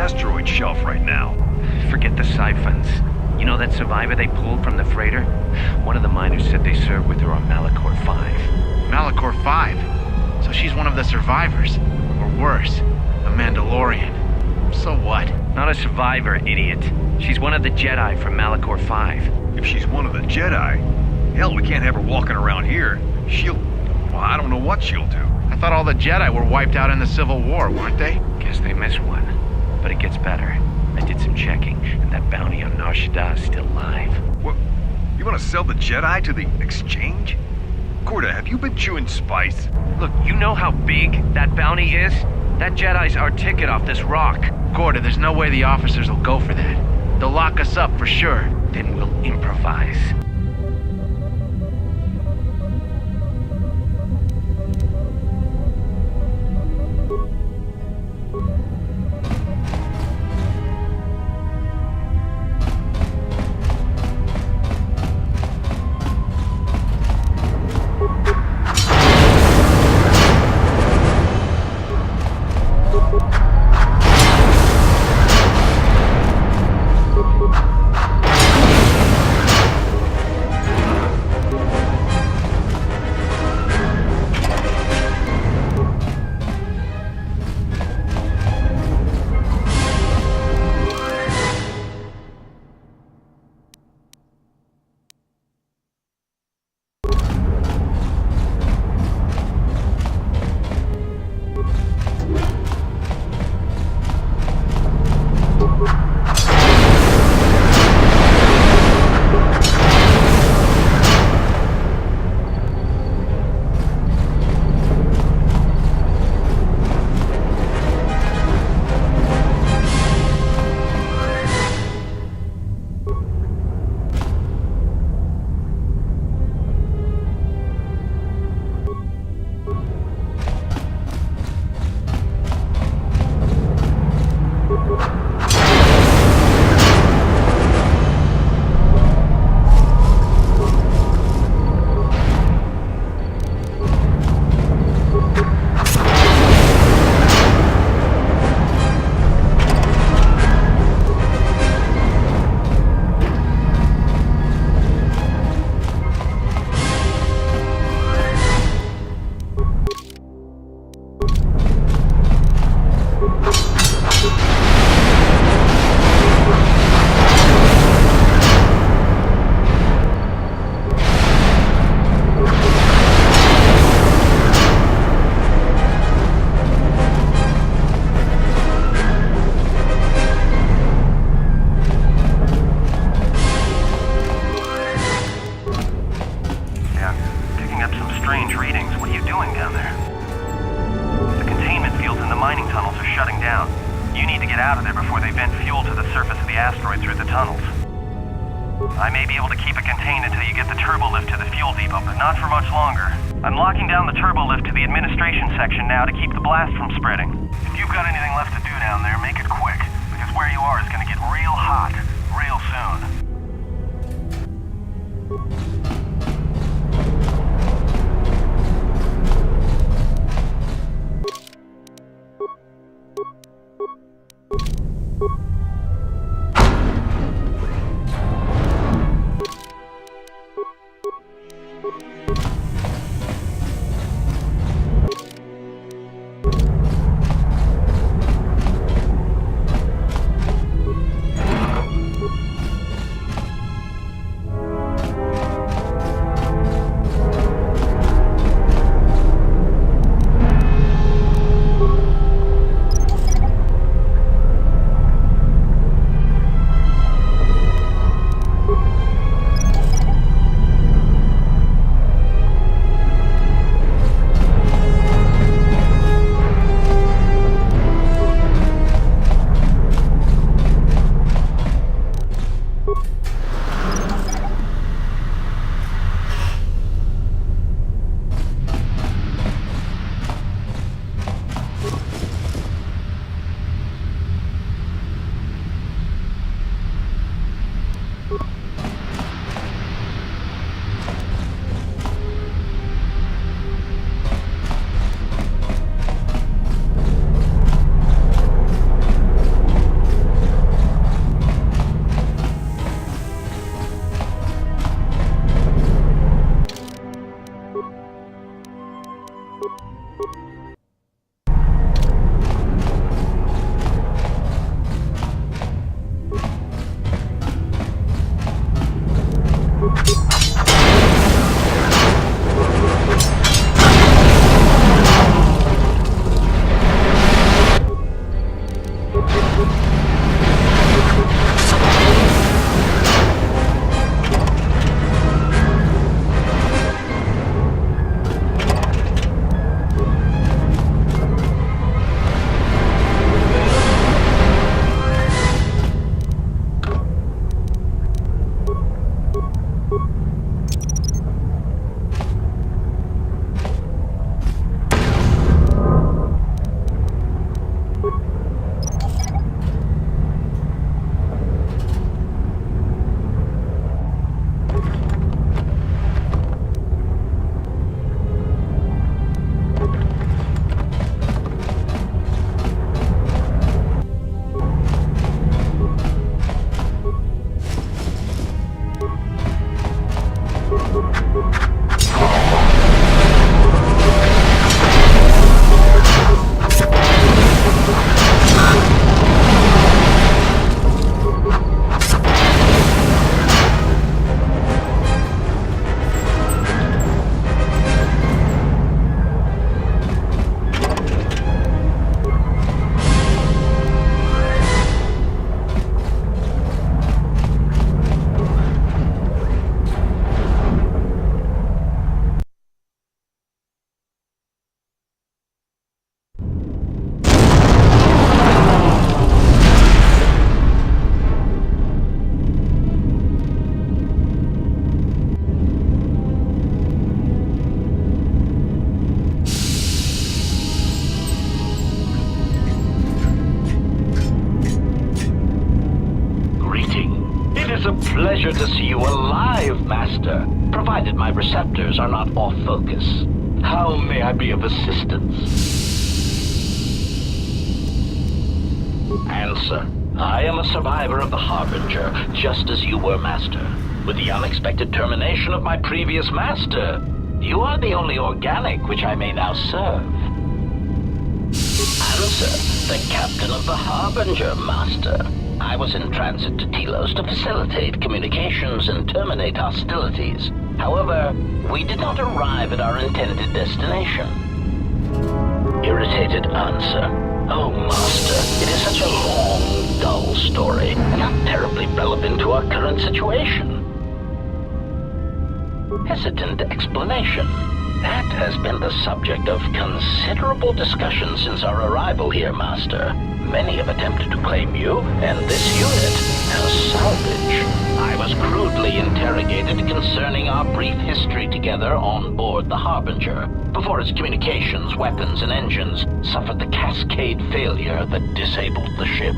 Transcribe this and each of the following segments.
Asteroid shelf right now. Forget the siphons. You know that survivor they pulled from the freighter? One of the miners said they served with her on Malachor 5. Malachor 5? So she's one of the survivors. Or worse, a Mandalorian. So what? Not a survivor, idiot. She's one of the Jedi from Malachor 5. If she's one of the Jedi, hell, we can't have her walking around here. Well, I don't know what she'll do. I thought all the Jedi were wiped out in the Civil War, weren't they? Guess they missed one. But it gets better. I did some checking, and that bounty on Nar Shaddaa is still live. What? You want to sell the Jedi to the Exchange? Corda, have you been chewing spice? Look, you know how big that bounty is? That Jedi's our ticket off this rock. Corda, there's no way the officers will go for that. They'll lock us up for sure. Then we'll improvise. I may be able to keep it contained until you get the turbo lift to the fuel depot, but not for much longer. I'm locking down the turbo lift to the administration section now to keep the blast from spreading. If you've got anything left to do down there, make it quick, because where you are is gonna get real hot real soon. Pleasure to see you alive, Master, provided my receptors are not off focus. How may I be of assistance? Answer. I am a survivor of the Harbinger, just as you were, Master. With the unexpected termination of my previous Master, you are the only organic which I may now serve. Answer. The Captain of the Harbinger, Master. I was in transit to Telos to facilitate communications and terminate hostilities. However, we did not arrive at our intended destination. Irritated answer. Oh, Master, it is such a long, dull story, not terribly relevant to our current situation. Hesitant explanation. That has been the subject of considerable discussion since our arrival here, Master. Many have attempted to claim you and this unit as salvage. I was crudely interrogated concerning our brief history together on board the Harbinger, before its communications, weapons, and engines suffered the cascade failure that disabled the ship.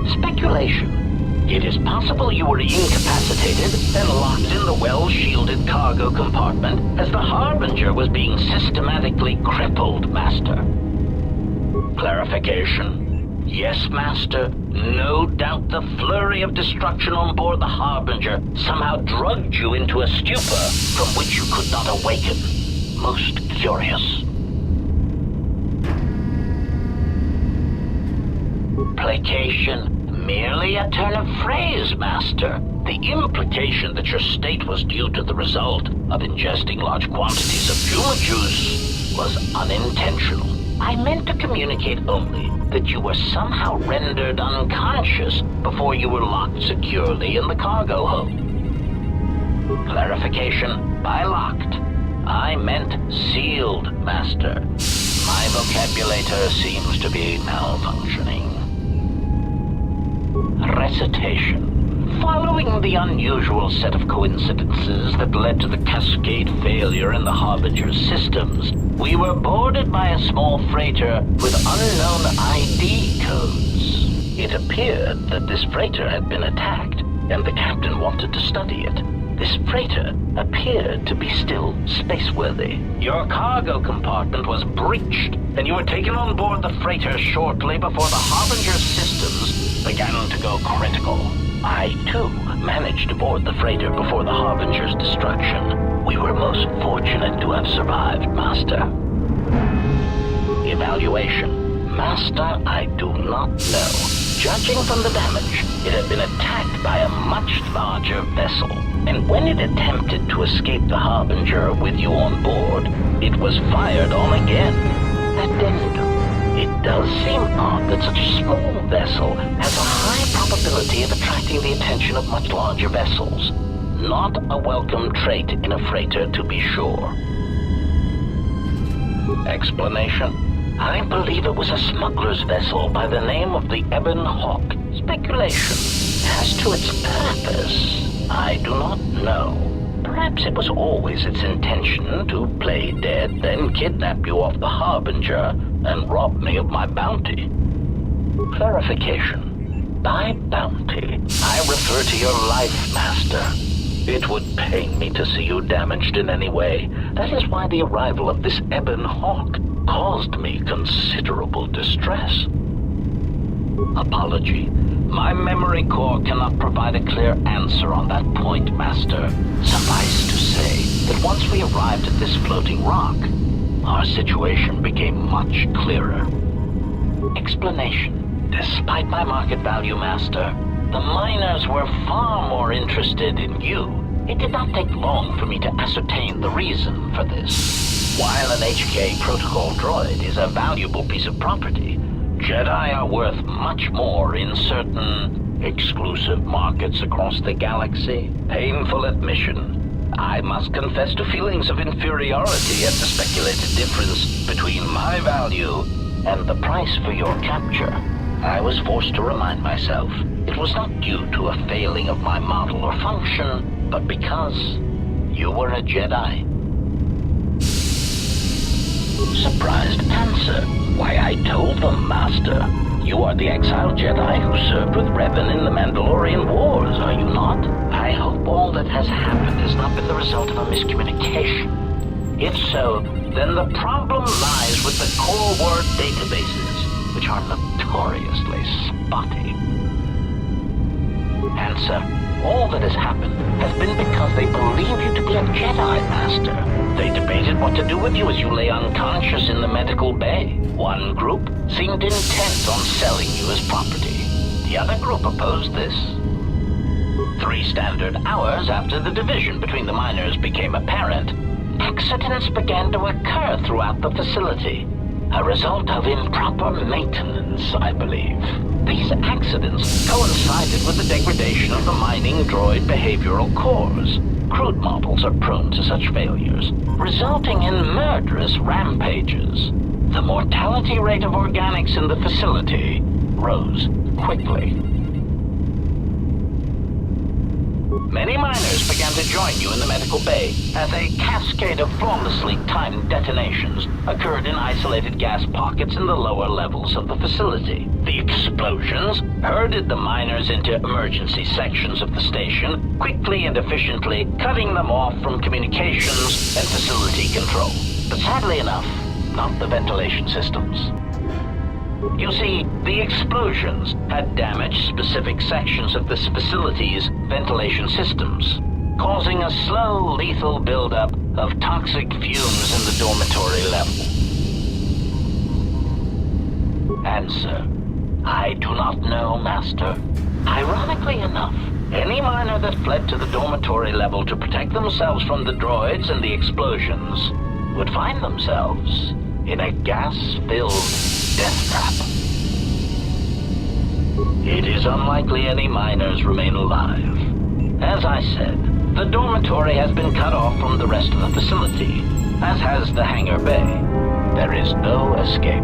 Speculation. It is possible you were incapacitated and locked in the well-shielded cargo compartment as the Harbinger was being systematically crippled, Master. Clarification. Yes, Master. No doubt the flurry of destruction on board the Harbinger somehow drugged you into a stupor from which you could not awaken. Most curious. Placation. Merely a turn of phrase, Master. The implication that your state was due to the result of ingesting large quantities of human juice was unintentional. I meant to communicate only that you were somehow rendered unconscious before you were locked securely in the cargo hold. Clarification. By locked, I meant sealed, Master. My vocabulator seems to be malfunctioning. Recitation. Following the unusual set of coincidences that led to the cascade failure in the Harbinger's systems, we were boarded by a small freighter with unknown ID codes. It appeared that this freighter had been attacked, and the captain wanted to study it. This freighter appeared to be still spaceworthy. Your cargo compartment was breached, and you were taken on board the freighter shortly before the Harbinger's systems began to go critical. I, too, managed to board the freighter before the Harbinger's destruction. We were most fortunate to have survived, Master. Evaluation. Master, I do not know. Judging from the damage, it had been attacked by a much larger vessel. And when it attempted to escape the Harbinger with you on board, it was fired on again. Addendum. It does seem odd that such a small vessel has a high probability of attracting the attention of much larger vessels. Not a welcome trait in a freighter, to be sure. Explanation. I believe it was a smuggler's vessel by the name of the Ebon Hawk. Speculation. As to its purpose, I do not know. Perhaps it was always its intention to play dead, then kidnap you off the Harbinger and rob me of my bounty. Clarification. By bounty, I refer to your life, Master. It would pain me to see you damaged in any way. That is why the arrival of this Ebon Hawk caused me considerable distress. Apology. My memory core cannot provide a clear answer on that point, Master. Suffice to say that once we arrived at this floating rock, our situation became much clearer. Explanation. Despite my market value, Master, the miners were far more interested in you. It did not take long for me to ascertain the reason for this. While an HK protocol droid is a valuable piece of property, Jedi are worth much more in certain exclusive markets across the galaxy. Painful admission. I must confess to feelings of inferiority at the speculated difference between my value and the price for your capture. I was forced to remind myself it was not due to a failing of my model or function, but because you were a Jedi. Surprised answer. Why, I told them, Master. You are the exiled Jedi who served with Revan in the Mandalorian Wars, are you not? I hope all that has happened has not been the result of a miscommunication. If so, then the problem lies with the core word databases, which are notoriously spotty. Answer. All that has happened has been because they believe you to be a Jedi, Master. They debated what to do with you as you lay unconscious in the medical bay. One group seemed intent on selling you as property. The other group opposed this. 3 standard hours after the division between the miners became apparent, accidents began to occur throughout the facility. A result of improper maintenance, I believe. These accidents coincided with the degradation of the mining droid behavioral cores. Crude models are prone to such failures, resulting in murderous rampages. The mortality rate of organics in the facility rose quickly. Many miners began to join you in the medical bay as a cascade of flawlessly timed detonations occurred in isolated gas pockets in the lower levels of the facility. The explosions herded the miners into emergency sections of the station, quickly and efficiently cutting them off from communications and facility control. But sadly enough, not the ventilation systems. You see, the explosions had damaged specific sections of this facility's ventilation systems, causing a slow, lethal buildup of toxic fumes in the dormitory level. Answer. I do not know, Master. Ironically enough, any miner that fled to the dormitory level to protect themselves from the droids and the explosions would find themselves in a gas-filled death trap. It is unlikely any miners remain alive. As I said, the dormitory has been cut off from the rest of the facility, as has the hangar bay. There is no escape.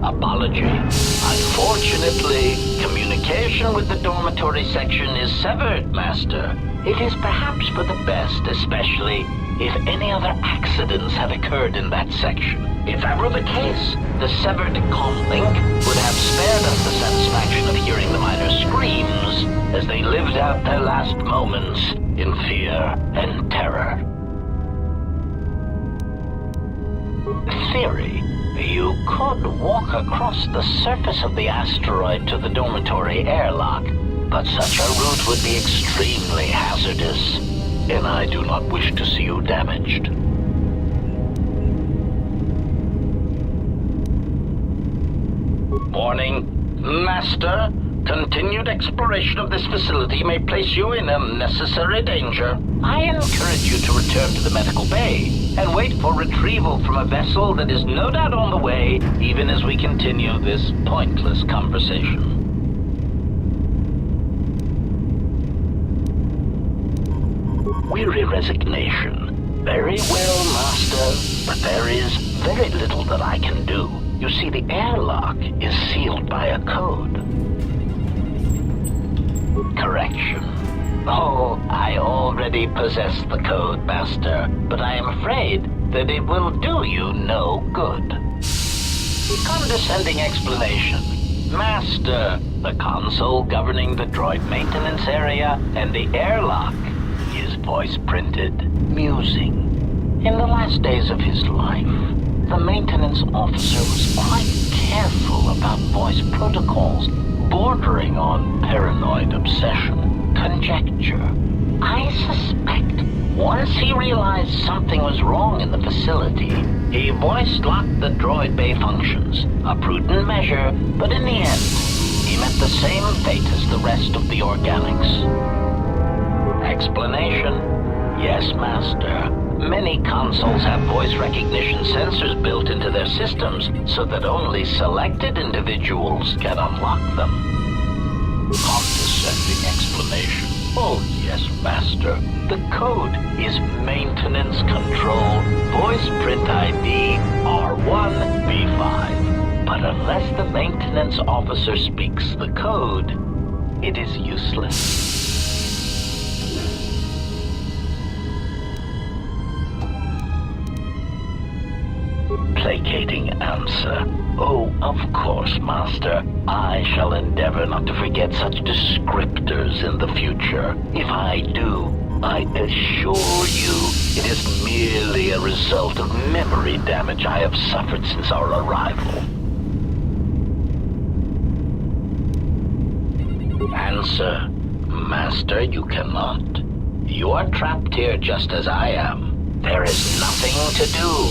Apology. Unfortunately, communication with the dormitory section is severed, Master. It is perhaps for the best, especially if any other accidents had occurred in that section. If that were the case, the severed comlink would have spared us the satisfaction of hearing the miners' screams as they lived out their last moments in fear and terror. Theory. You could walk across the surface of the asteroid to the dormitory airlock, but such a route would be extremely hazardous, and I do not wish to see you damaged. Warning, Master. Continued exploration of this facility may place you in unnecessary danger. I encourage you to return to the medical bay and wait for retrieval from a vessel that is no doubt on the way, even as we continue this pointless conversation. Weary resignation. Very well, Master, but there is very little that I can do. You see, the airlock is sealed by a code. Correction. Oh, I already possess the code, Master, but I am afraid that it will do you no good. Condescending explanation. Master, the console governing the droid maintenance area and the airlock is voice printed. Musing. In the last days of his life, the maintenance officer was quite careful about voice protocols, bordering on paranoid obsession, conjecture. I suspect once he realized something was wrong in the facility, he voice-locked the droid bay functions. A prudent measure, but in the end, he met the same fate as the rest of the organics. Explanation? Yes, Master. Many consoles have voice recognition sensors built into their systems so that only selected individuals can unlock them. Condescending explanation. Oh, yes, Master. The code is Maintenance Control Voice Print ID R1B5. But unless the maintenance officer speaks the code, it is useless. Placating answer. Oh, of course, Master. I shall endeavor not to forget such descriptors in the future. If I do, I assure you it is merely a result of memory damage I have suffered since our arrival. Answer. Master, you cannot. You are trapped here just as I am. There is nothing to do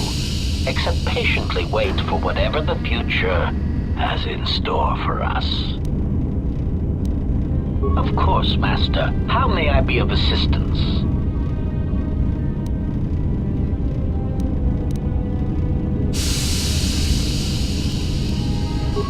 except patiently wait for whatever the future has in store for us. Of course, Master. How may I be of assistance?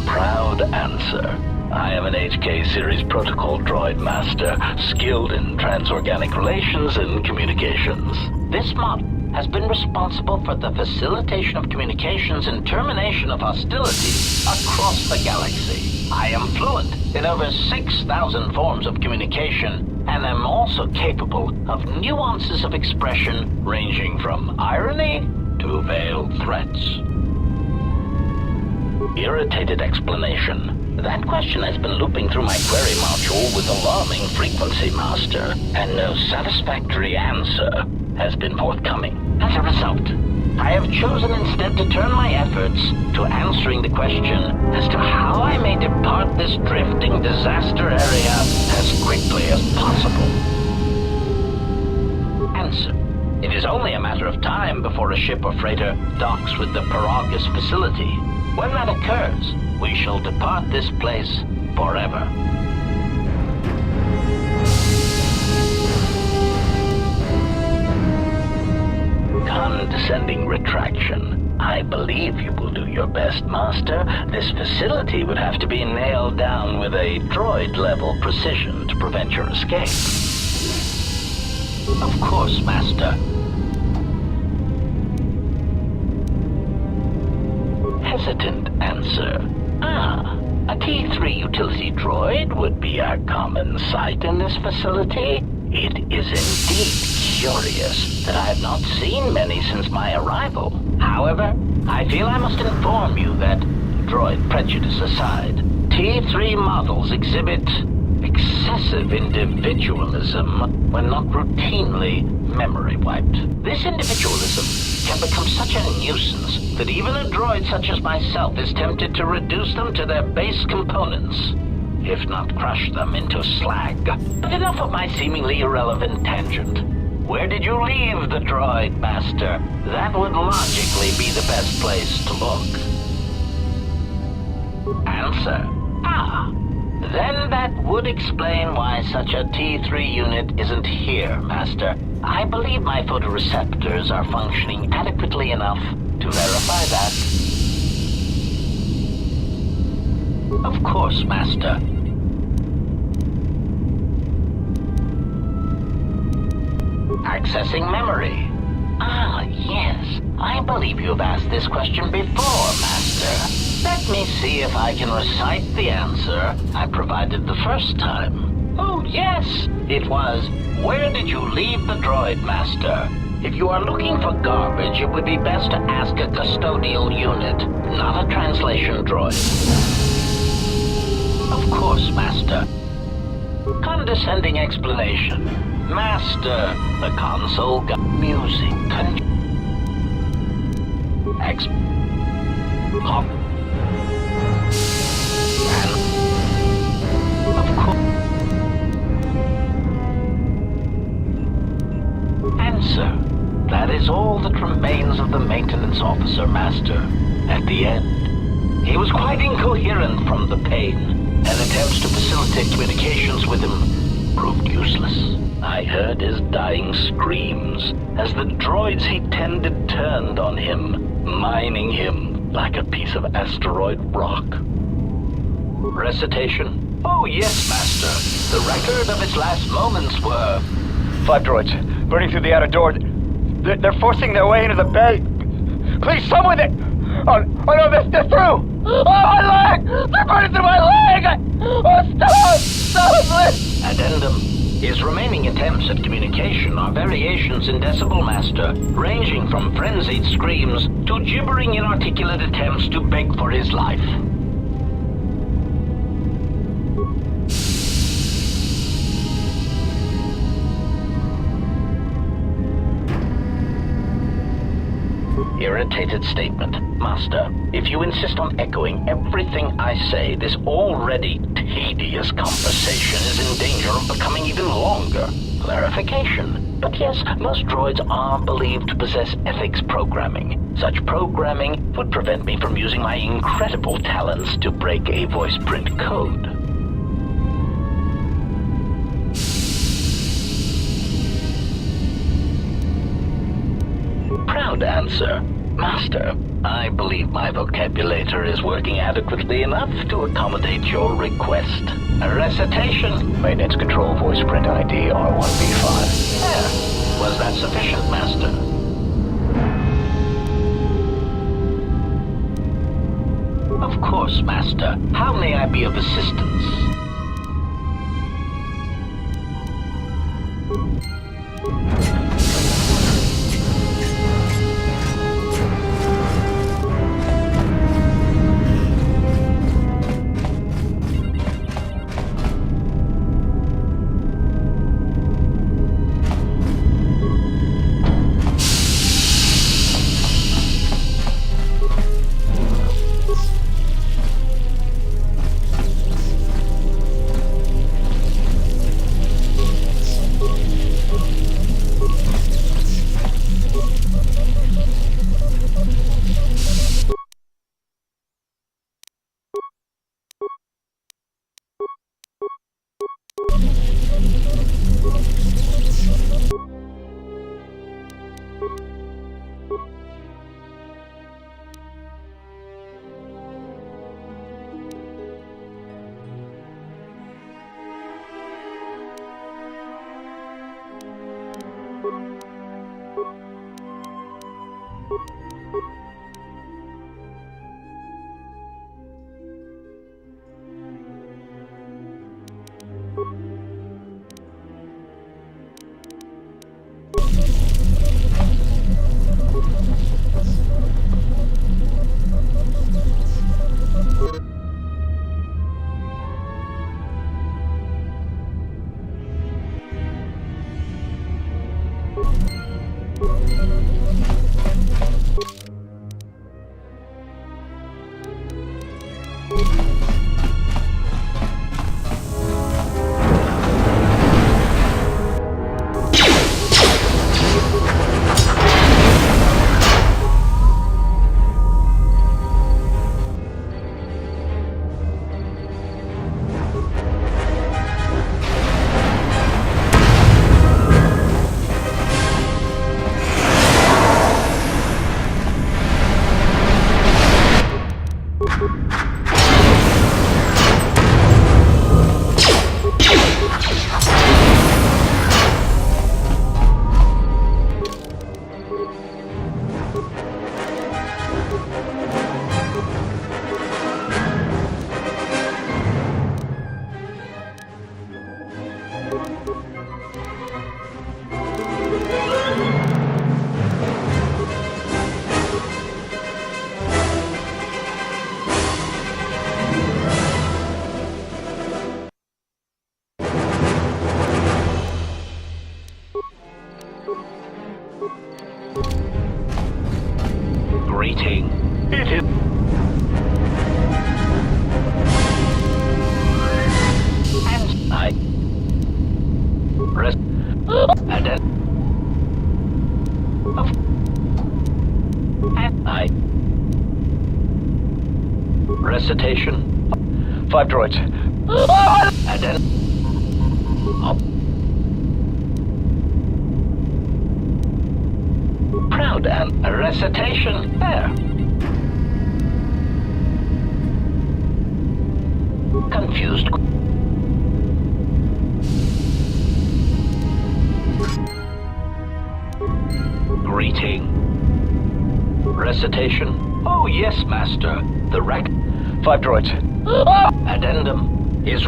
Proud answer. I am an HK Series Protocol Droid Master, skilled in transorganic relations and communications. This mod has been responsible for the facilitation of communications and termination of hostilities across the galaxy. I am fluent in over 6,000 forms of communication, and am also capable of nuances of expression ranging from irony to veiled threats. Irritated explanation. That question has been looping through my query module with alarming frequency, Master, and no satisfactory answer has been forthcoming. As a result, I have chosen instead to turn my efforts to answering the question as to how I may depart this drifting disaster area as quickly as possible. Answer. It is only a matter of time before a ship or freighter docks with the Paragus facility. When that occurs, we shall depart this place forever. Condescending retraction. I believe you will do your best, Master. This facility would have to be nailed down with a droid-level precision to prevent your escape. Of course, Master. Hesitant answer. A T3 utility droid would be our common sight in this facility. It is indeed curious that I have not seen many since my arrival. However, I feel I must inform you that, droid prejudice aside, T3 models exhibit excessive individualism when not routinely memory wiped. This individualism can become such a nuisance that even a droid such as myself is tempted to reduce them to their base components. if not crush them into slag. But enough of my seemingly irrelevant tangent. Where did you leave the droid, Master? That would logically be the best place to look. Answer. Then that would explain why such a T3 unit isn't here, Master. I believe my photoreceptors are functioning adequately enough to verify that. Of course, Master. Accessing memory. Yes. I believe you've asked this question before, Master. Let me see if I can recite the answer I provided the first time. Oh, yes. It was, where did you leave the droid, Master? If you are looking for garbage, it would be best to ask a custodial unit, not a translation droid. Of course, Master. Condescending explanation. Master, the console got music. Of course. Answer. That is all that remains of the maintenance officer, Master. At the end, he was quite incoherent from the pain, and attempts to facilitate communications with him proved useless. I heard his dying screams as the droids he tended turned on him, mining him like a piece of asteroid rock. Recitation? Oh yes, Master. The record of its last moments were... 5 droids, burning through the outer door. They're forcing their way into the bay. Please, someone that... Oh no, they're through! Oh, my leg! They're burning through my leg! Oh, stop, please! Addendum. His remaining attempts at communication are variations in Decibel Master, ranging from frenzied screams to gibbering inarticulate attempts to beg for his life. Irritated statement. Master, if you insist on echoing everything I say, this already tedious conversation is in danger of becoming even longer. Clarification. But yes, most droids are believed to possess ethics programming. Such programming would prevent me from using my incredible talents to break a voice print code. Proud answer. Master, I believe my vocabulator is working adequately enough to accommodate your request. A recitation. Maintenance control voice print ID R1B5. There. Was that sufficient, Master? Of course, Master. How may I be of assistance? Greeting. It is. And I. Rest. And then. And I. Recitation. 5 droids. And then. Up. Proud and a recitation there. Confused. Greeting. Recitation. Oh yes, Master. The 5 droids. Addendum is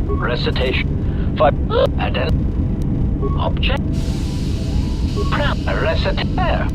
recitation. 5 addendum object. Recite there.